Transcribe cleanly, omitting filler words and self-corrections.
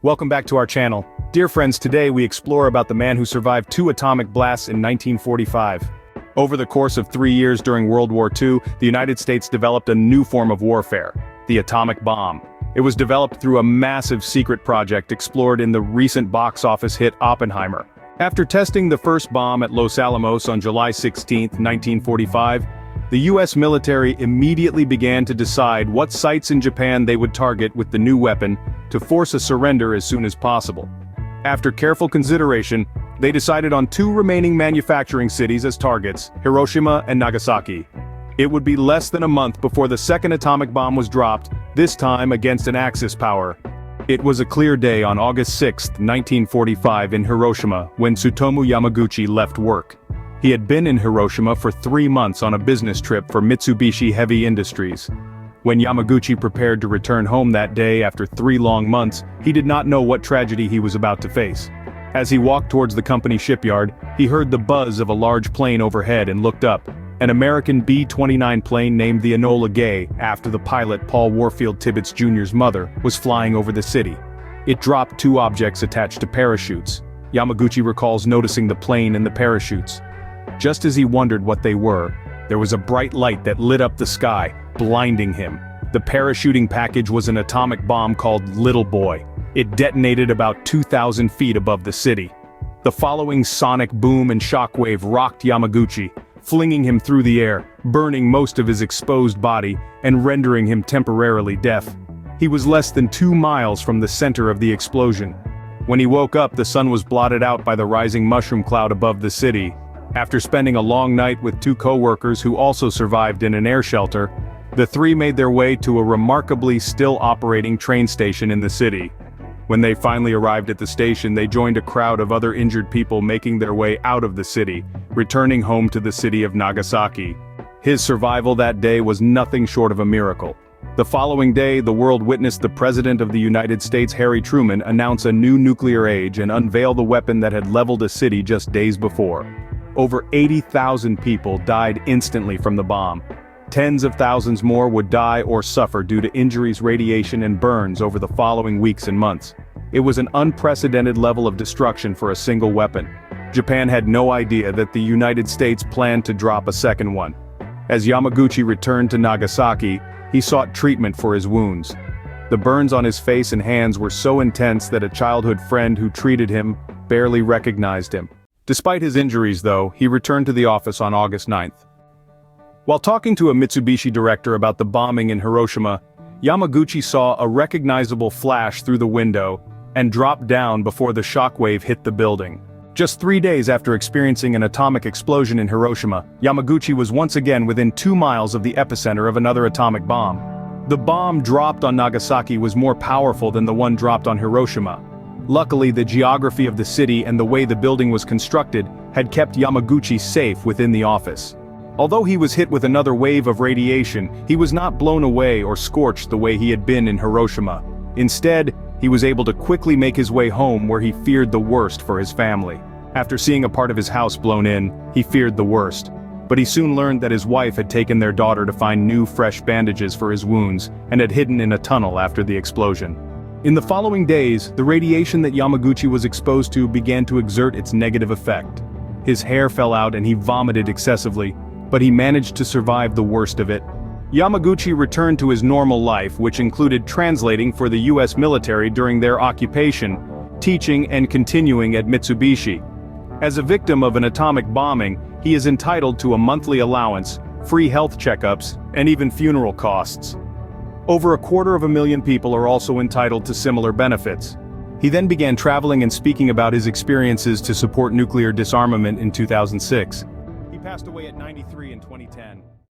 Welcome back to our channel. Dear friends, today we explore about the man who survived 2 atomic blasts in 1945. Over the course of 3 years during World War II, the United States developed a new form of warfare, the atomic bomb. It was developed through a massive secret project explored in the recent box office hit Oppenheimer. After testing the first bomb at Los Alamos on July 16, 1945, the US military immediately began to decide what sites in Japan they would target with the new weapon to force a surrender as soon as possible. After careful consideration, they decided on 2 remaining manufacturing cities as targets, Hiroshima and Nagasaki. It would be less than a month before the second atomic bomb was dropped, this time against an Axis power. It was a clear day on August 6, 1945 in Hiroshima when Tsutomu Yamaguchi left work. He had been in Hiroshima for 3 months on a business trip for Mitsubishi Heavy Industries. When Yamaguchi prepared to return home that day after 3 long months, he did not know what tragedy he was about to face. As he walked towards the company shipyard, he heard the buzz of a large plane overhead and looked up. An American B-29 plane named the Enola Gay, after the pilot Paul Warfield Tibbets Jr.'s mother, was flying over the city. It dropped 2 objects attached to parachutes. Yamaguchi recalls noticing the plane and the parachutes. Just as he wondered what they were, there was a bright light that lit up the sky, blinding him. The parachuting package was an atomic bomb called Little Boy. It detonated about 2,000 feet above the city. The following sonic boom and shockwave rocked Yamaguchi, flinging him through the air, burning most of his exposed body, and rendering him temporarily deaf. He was less than 2 miles from the center of the explosion. When he woke up, the sun was blotted out by the rising mushroom cloud above the city. After spending a long night with 2 co-workers who also survived in an air shelter, the 3 made their way to a remarkably still operating train station in the city. When they finally arrived at the station, they joined a crowd of other injured people making their way out of the city, returning home to the city of Nagasaki. His survival that day was nothing short of a miracle. The following day, the world witnessed the President of the United States, Harry Truman, announce a new nuclear age and unveil the weapon that had leveled a city just days before. Over 80,000 people died instantly from the bomb. Tens of thousands more would die or suffer due to injuries, radiation, and burns over the following weeks and months. It was an unprecedented level of destruction for a single weapon. Japan had no idea that the United States planned to drop a second one. As Yamaguchi returned to Nagasaki, he sought treatment for his wounds. The burns on his face and hands were so intense that a childhood friend who treated him barely recognized him. Despite his injuries, though, he returned to the office on August 9th. While talking to a Mitsubishi director about the bombing in Hiroshima, Yamaguchi saw a recognizable flash through the window and dropped down before the shockwave hit the building. Just 3 days after experiencing an atomic explosion in Hiroshima, Yamaguchi was once again within 2 miles of the epicenter of another atomic bomb. The bomb dropped on Nagasaki was more powerful than the one dropped on Hiroshima. Luckily, the geography of the city and the way the building was constructed had kept Yamaguchi safe within the office. Although he was hit with another wave of radiation, he was not blown away or scorched the way he had been in Hiroshima. Instead, he was able to quickly make his way home where he feared the worst for his family. After seeing a part of his house blown in, he feared the worst. But he soon learned that his wife had taken their daughter to find new fresh bandages for his wounds and had hidden in a tunnel after the explosion. In the following days, the radiation that Yamaguchi was exposed to began to exert its negative effect. His hair fell out and he vomited excessively, but he managed to survive the worst of it. Yamaguchi returned to his normal life, which included translating for the US military during their occupation, teaching and continuing at Mitsubishi. As a victim of an atomic bombing, he is entitled to a monthly allowance, free health checkups, and even funeral costs. Over 250,000 people are also entitled to similar benefits. He then began traveling and speaking about his experiences to support nuclear disarmament in 2006. He passed away at 93 in 2010.